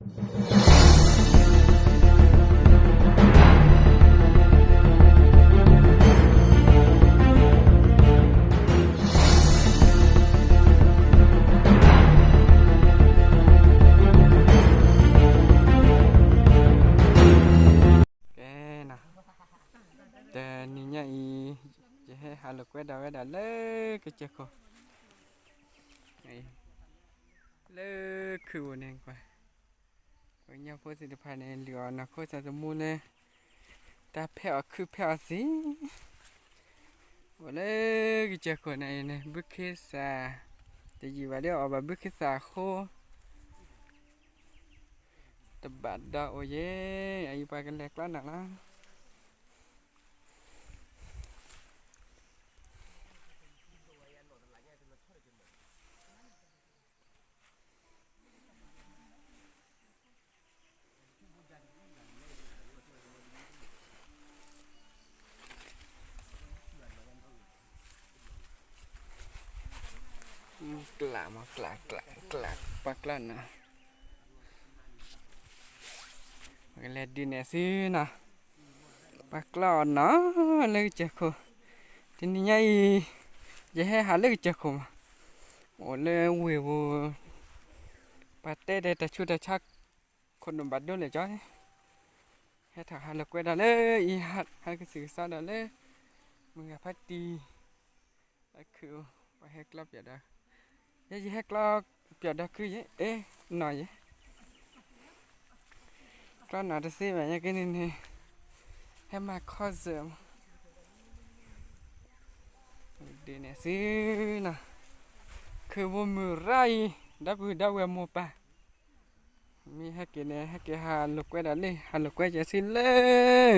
แต่นี่เนี่ยอีจะให้หาลูกcái đào lấy cái chiếc cô này lấy khử này qua với nhau phơi thì phải này lửa nó khơi ra tôm mua này ta phèo khử phèo gì lấy cái chiếc cô này này bước khi xa thì gì vậy đấy ở bà bước khi xa khô tập bạn đó ôi ye ai ba cái lẹt lá nặng lắm kelak mah kelak paklan nah cái lẹt đi nè xí nè paklan nó lấy chiếc cô thì ni nhây giờ hay hả lấy chiếc cô mà ôi lấy quỳ vô bà tê đây ta chưa ta chắcคนđồn bắt đâuเลยcho hay thằng hai lực quay đó lấy y hạt hai cái sự sao đó lấy mình gặp phát đi cái kiểu phải hết club vậy đó cái gì hết club vậy đó cứ vậy ê nói vậy club nào đó xem vậy cái này hay mà khó dườm đi nè xí nèคือว่ามือไรดับดาวโมปะมีให้กินเนี่ยให้กินหาลูกไว้ดันเลยหาลูกไว้จะสิ้นเลย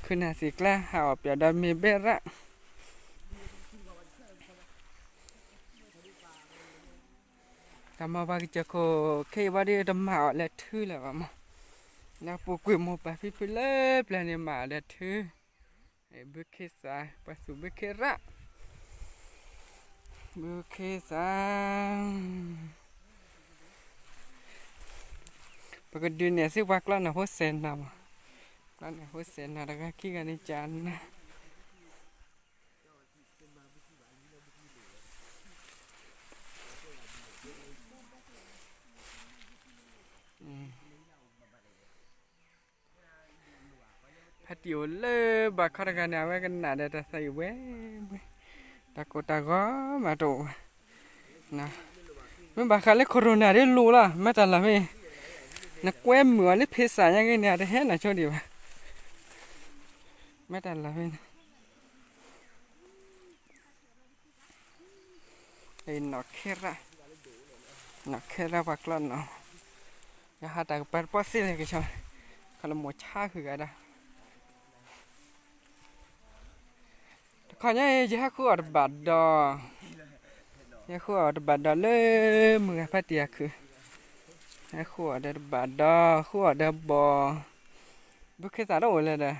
คือน่าสิกล้าหาเปียดมีเบระทำมาว่าจะโคเคว่าได้ดำหมาและทื่อแหละวะมั้งน่าปวดกลุ่มโมปะพี่พี่เล็บแล้วเนี่ยหมาและทื่อไอ้บุกเคสาไปสู่บุกเคระบุกเคสาปกติเนี่ยสิว่ากล้าหน้าหัวเซนนะมั้งกล้าหน้าหัวเซนนะแล้วก็ขี้กันในจานนะพัดอยู่เลยบักขรกันเนี่ยไว้กันหนาเดี๋ยวจะใส่เว้ยตะโกตะก็มาดูนะไม่บักขาเล็กโควิดเนี่ยได้รู้ละไม่ตันละไม่นักเว้ยเหมือนเล็กเพศสายยังไงเนี่ยได้เห็นนะช่วงเดียวไม่ตันละไม่ไอ้หนอกแค่ละหนอกแค่ละบักล้อนเนาะอย่าหาแต่เปิดป๊อซี่เลยก็ชอบเขาละหมดชาคือกันนะขอเนี่ยจะให้คู่อดบัตรดอให้คู่อดบัตรดอเลยมือพัดเตียคือให้คู่อดบัตรดอคู่อดบอบุคคลสารโอเลยนะ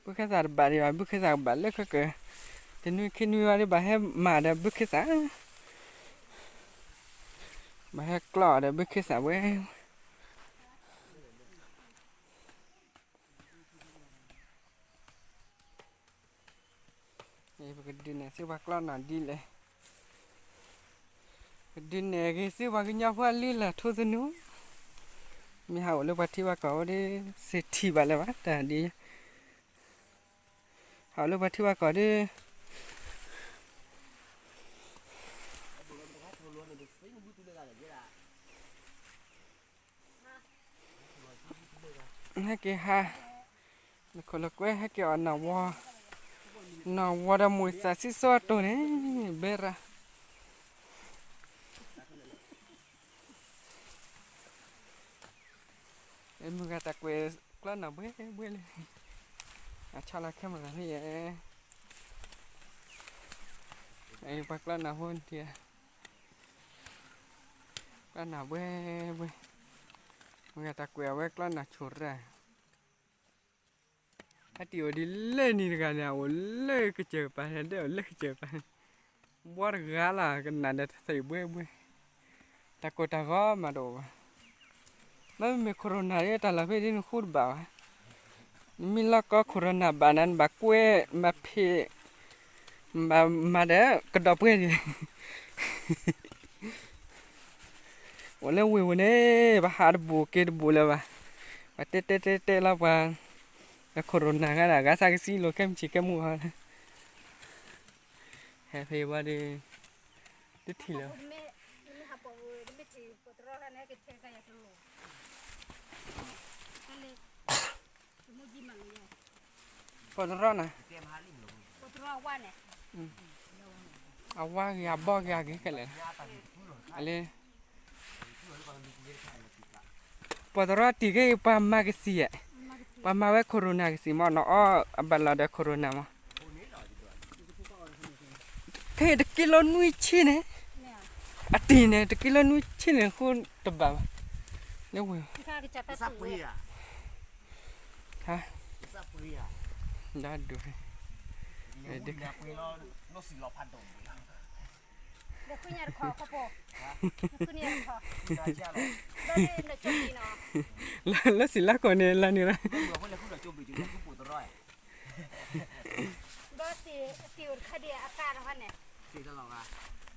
บุคคลสารบัตรดีกว่าบุคคลสารบัตรเล็กก็เกิดแต่นู่นคือนู่นว่าได้บัตรให้มาได้บุคคลสารบัตรให้กล้อได้บุคคลสารเว้ยนี่ปกติเนี่ยสิว่ากล้อนหนาดีเลยดินเนี่ยก็สิว่ากินยาพวกนี้แหละทุกนู้มีหาเลยว่าที่ว่าเขาได้เศรษฐีบ้านเลยวะแต่ดีหาเลยว่าที่ว่าเขาได้ให้แกหาคนละก้วยให้แกอ่อนหนาวหนาวดำมวยสาสิสวัสตัวนี้เบระเอ็มมึงก็ตะเกียบกล้าหนาเบ้เลยชาลาแค่มาที่ไอ้ปากกล้าหนาหุ่นเทียกล้าหนาเบ้มึงก็ตะเกียบไว้กล้าหนาชุดเลยถ้าตีวดีเล่นนี่กันเนี่ยโอ้เล่ก็เจอไปเดี๋ยวเล่เจอไปวัดกาล่ะกันนั่นเดี๋ยวใส่เบ้ตะโกตะก้อมาดู ไม่มีโควิดเนี่ยแต่ละเพศที่พูดบ่าวมีแล้วก็โควิดบานั้นบากล้วยมาเพมาเด้อกระดอบเพื่อนวันเล่วิวเนี่ยบาหาดบุกเกดบุเลยบาเตเตเตเตแล้วบาแล้วโควิดกันอะก็สักสี่โลเข้มชิคเข้มมัวแฮปปี้วันเดย์ที่ที่แล้วปวดร้อนนะเอาว่าอย่าบอกอย่าเกี่ยเลยอะไรปวดร้อนตีก็ปามากสิอ่ะปามมาไว้โควิดกสิมันเนาะอับบลาเดโควิดมาเท่ตะกี้เรานุ้ยชิเนี่ยอะตีเนี่ยตะกี้เรานุ้ยชิเนี่ยคุณตบบ่าวเนี่ยเว้ยฮะได้ดูเด็กแล้วสิละก่อนเนี่ยละนี่ละติวคดีอากาศเขาเนี่ยตีตลอด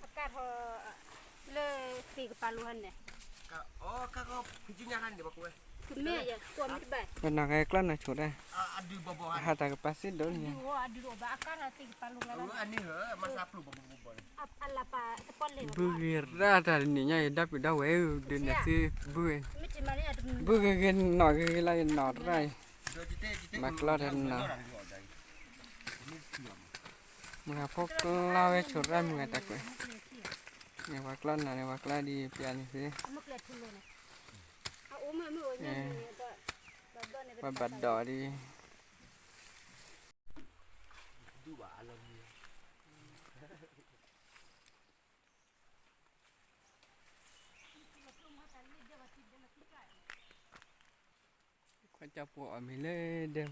อากาศพอเลยตีกับปลาลูกเนี่ยก็พิจิตรยังไงเดี๋ยวบอกกูคุณแม่อย่าตัวไม่ได้เป็นนักไอ้กล้าหน่ะชุดได้หาตากระสิเดินเนี่ยดูว่าอากาศตีกับปลาลูกแล้วอันนี้เหรอมาซาปลูกบ่อัลลาปาตะปอนเลยบุกราตานี่ไงดับไปดาวเอวเดินสิบุกบุกกันหน่อยกันไรหน่อยไรมากล้าเดินหน่อยมึงพกเล่าไอ้ชุดไรมึงไงตะกุยเนี่ยว่ากล้าเนี่ยว่ากล้าดีเปลี่ยนสิว่าบัดดอดีก็จะปวดไม่เลยเดิม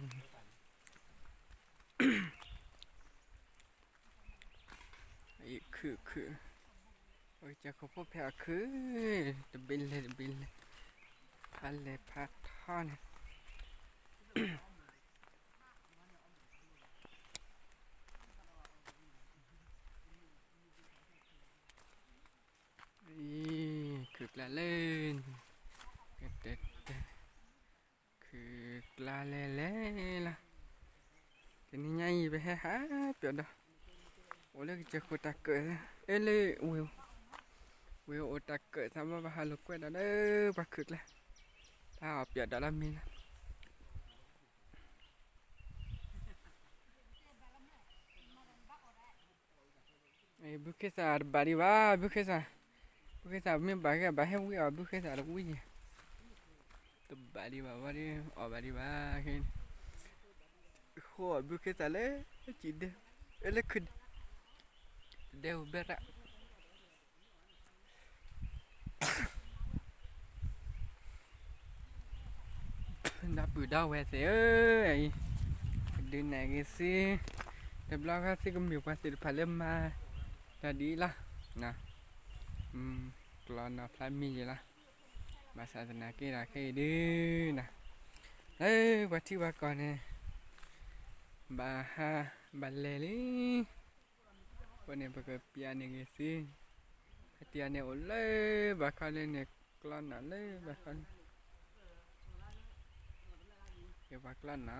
อีกคือโอ้ยจะเขาพบแผลคือจะบินเลยพันเลยพัดท่อนคือกลาเล่นคือกลาเล่ล่ะทีนี้ไงไปหาเปลี่ยนดอกโอ้เลยจะขุดตะเกิดเอ้ยเลยวิวโอตะเกิดทำมาบ้าลูกกล้วยดอกเด้อปลาคึกเลยถ้าเอาเปลี่ยนดอกละมีนะไอ้บุคคลสารบารีว่าบุคคลสารมีบาร์ให้วิ่งบุคคลสารวิ่งตัวบารีว่าดิอ๋อบารีว่าเห็นโหบุคคลสารเลยจีเดียวเลยขึ้นเดี๋ยวเบระนับปืนดาวแหวนเสียดึงไหนกันสิแต่บล็อกสิก็มีความสิทธิ์ผ่านเริ่มมาแต่ดีละนะกลอนพลามีละมาศาสนากีฬาแค่ดื้อนะวันที่ว่าก่อนเนี่ยบาฮาบัลเลลี่วันนี้ประกอบปีนี้กันสิปีนี้โอเล่บาคาเลเนี่ยกลอนนั่นเลยบาคาเกี่ยวกับกลอนนะ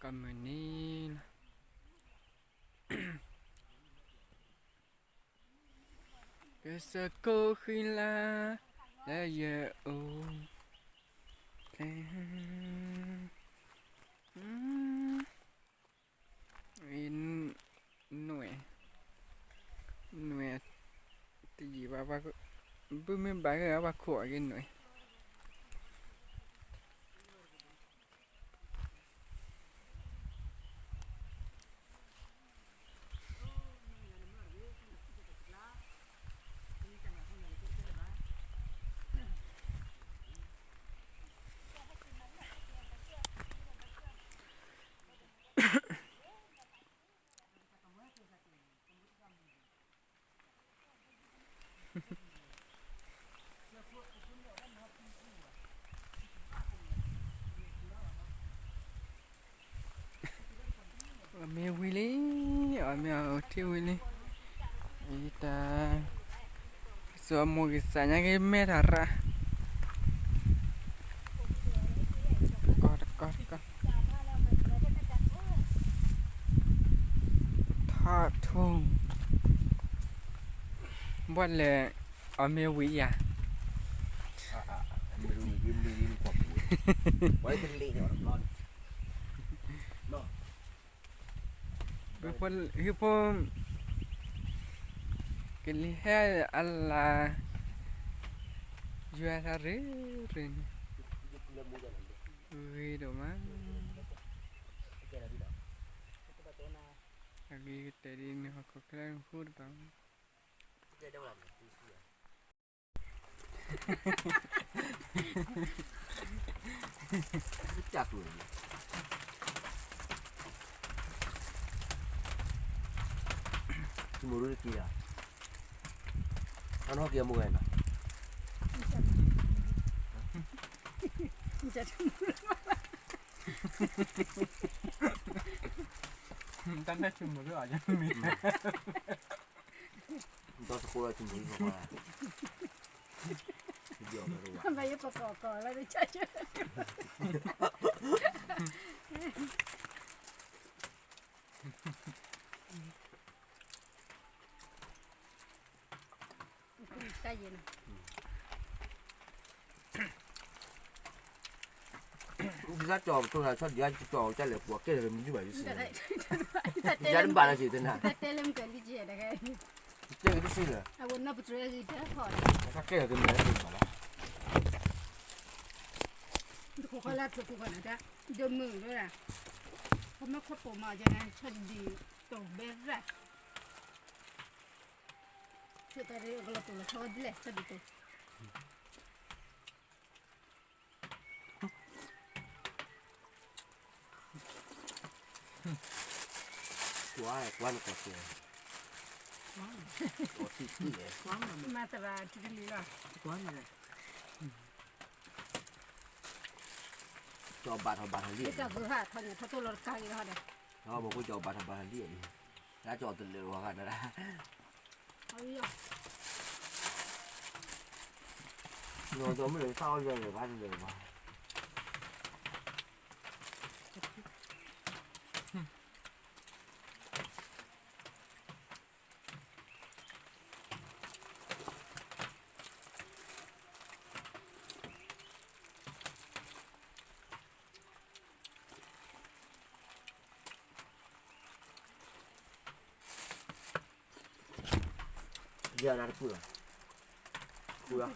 คอมมิวนิสต์ก็สักก็ขึ้นละแล้วเยอะโอ้หน่วยตีว่าบึ้มไม่ไปก็ว่าขวดกันหน่วย me wili me ti wili ita so mo gisanya ke merara kor tha thung bọn là ở miêu quỷ à Mirin kok. Wai beli ni orang kon. với bọn hiệp bọn cái li he alla jual hari rin ui đồ má lagi kita di ni aku keren food bang Chặt luôn. Cuma dulu kira. Ano kia mo ngayon? tanda cuma tu aja Ito sa kuya cuma dulu ko. Video na ruwa. Bayo pa ko la de chacho. Está lleno. Bisa trò tôi là cho dia trò cho lệ của cái là mình như vậy chứ. Ta Gia đình bạn là gì thế nào? telem kan di je da kai. Chơi cái gì nữa? Awon na putre di ta ko. Các cái là cái này là gì mà? Ko ko la to ko na da. Do mu do la. Ko ma ko po ma je na chad di to be ra. Che ta re ko la to la chod le chad di to. Quan của tôi. Có tí tí đấy. Ma ta ba tu li la. Cho bạn hàng Cái liền. ta bu ha thon ta to lor ka gi ha da. Nó một cái cho bạn hàng liền. Đã cho từ lều hoặc là đã. Ai yo. Rồi tôi mới lấy sao giờ để bán rồi mà. Giờ là cửa. Cửa.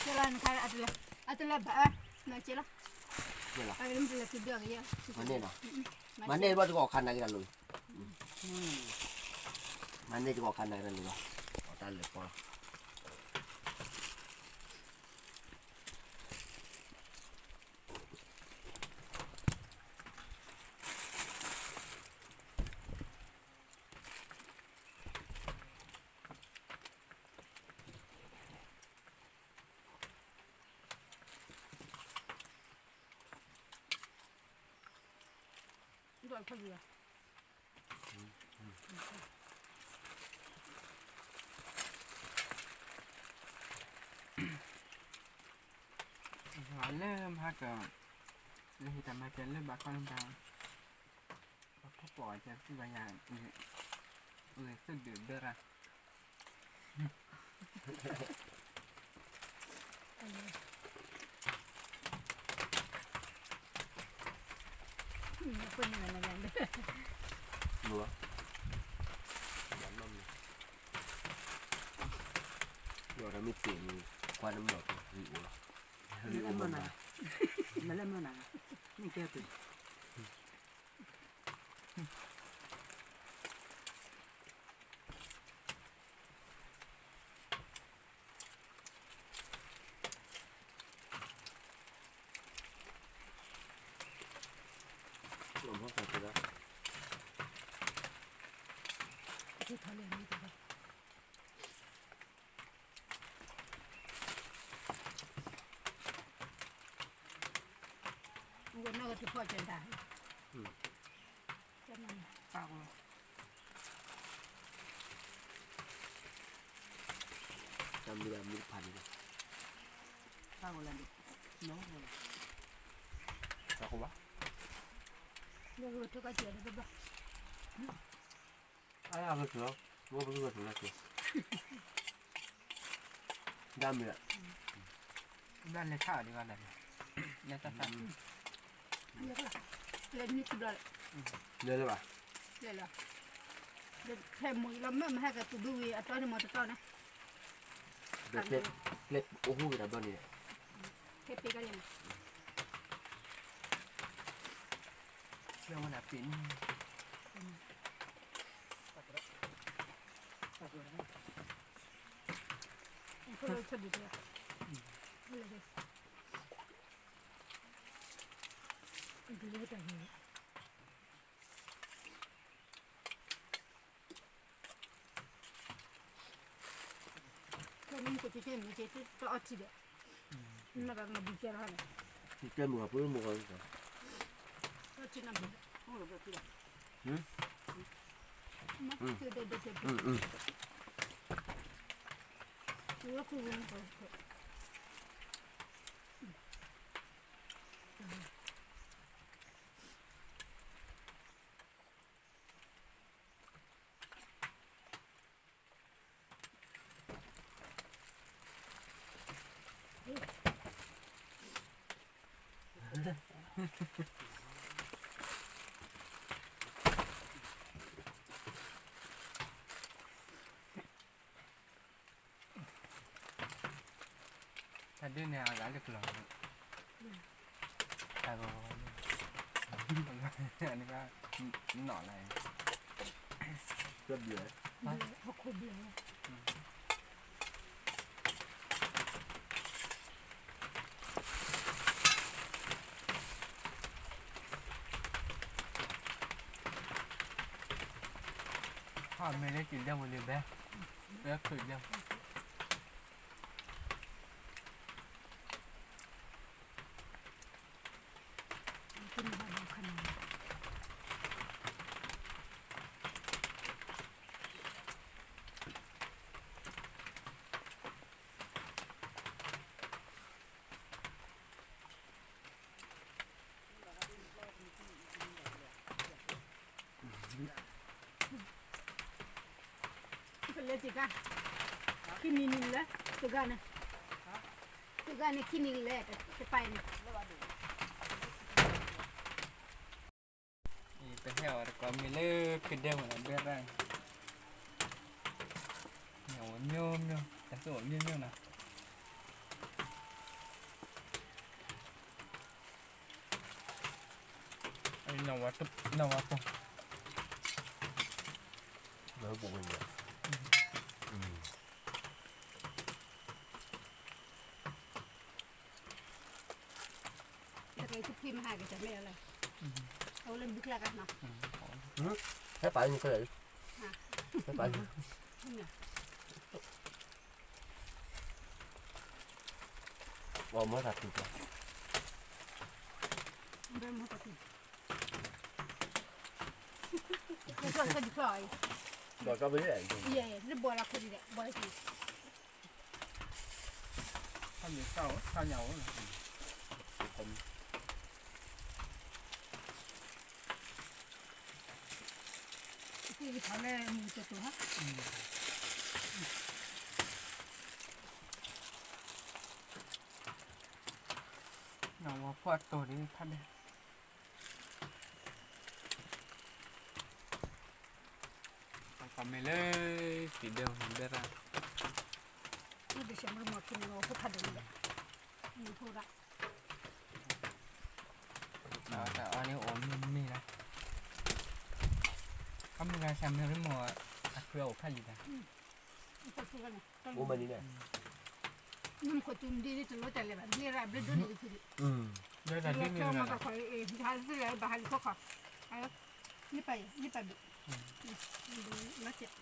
Jalan kai adalah ba na cila. Cila. Ai lim bila tidur ya. Mana nào? Mana buat kau kan lagi lalu. Mana juga kan lagi lalu. Oh tak lepas. Dua pagi ya. Malam haka lehi tamakan le bakal bang aku po aja tu banyak oleh sedih berah Apa ni namanya? Dua. Rồi nó mới chuyển qua năm đầu rượu mana? Malam mana? Ni kaya tu. Làm hết rồi đó. Itu thale ni tu. Gua nak tu pun cendai. จะมัน เปล่า จำเรือมีพันเลย ข้าวอะไรน้องเลย sao không bác เรื่องรถทุกข์เสียแล้วบ้า ai làm được không mua cái vật là kìa đam rồi ạ บ้านเลยข้าวดีกว่าอะไรเนี่ยจะสั่ง เรื่องอะไรเรื่องนี้คืออะไร lên đây bà เรื่องอะไรเรื่องแค่มือเราไม่ให้กับตัวดูวีอัตรานี่มันจะต่อนะ được lên lên ô hú cái đàn này แค่ปีกันยัง เรื่องมันปิ้น ก็เลยชอบดีเลยดูเลยแต่เนี่ยก็นี่ก็จะเจอมีเจอตัวอัดสิเดนั่นก็มาบุกเจอแล้ว thì trên mùa bữa mùa rồi ก็จะนำไปโอ้โหแบบนี้มาคือเด็ด รู้ว่าคือวงเขา ถ้าดื้อแนวร้ายเลือกหลงแต่ก็อันนี้ก็หน่ออะไร rất dễ เขาคุยเดียว พ่อไม่ได้กินเรื่องมันเลยแบ๊เลือกคือเรื่อง กินมาขนาด เป็นเลยจิกะกินนินเลยตัวกันนะตัวกันนี่กินนินเลยจะไปเนี่ย ไปเที่ยวแต่ก็มีเลือกคือเรื่องมันเลือกได้เหนียวโยมโยมแต่สวยโยมนะไอ้หนาวตุ๊บหนาวตุ๊บ nó bụng mình vậy แต่ไอ้ทุกทีมหายก็จะไม่อะไรเขาเล่นบุกแล้วกันเนาะ thấy phải như cái này thấy phải เนี่ย vào mới thật được เริ่มมาติจะชวนกันดีกว่า rồi có biết này เย่นี่บัวละคนเดียวบัวละที ข้าวเหนียวข้าวเหนียว không คือเขาเลยมีตัวตัว หนาวพอดตัวนี้ท่านเนี่ยก็ไม่เลยสีเดียวเห็นได้ละ นี่ดิฉันรู้มากินโลพุทธเดียวมีพูดอะ แต่อันนี้โอ้มีนะเขามีการแชมป์เรื่องมัวเครือโอ้ข้าอยู่นะ ตัวตัวกัน của mình đi này นุ่มขจุ่มดีที่จะรู้แต่เลยแบบนี่รับได้ด้วยดีที่สุด เดี๋ยวแต่ เรี ที่ ยก มี เข้า นะ มากับใครที่ทานที่ไหนบ้านเขาขอนี่ไปบิมาเจ็บ เ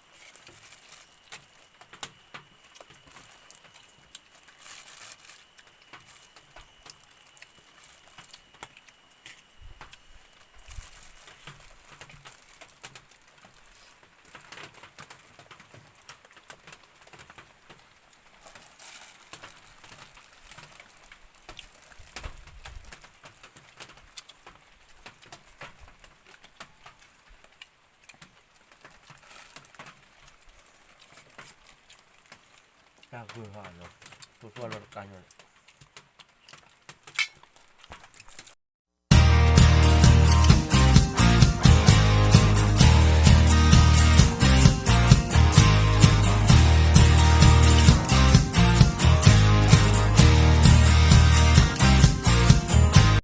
ถ้าคือหาเนาะตัวรถกันเนาะ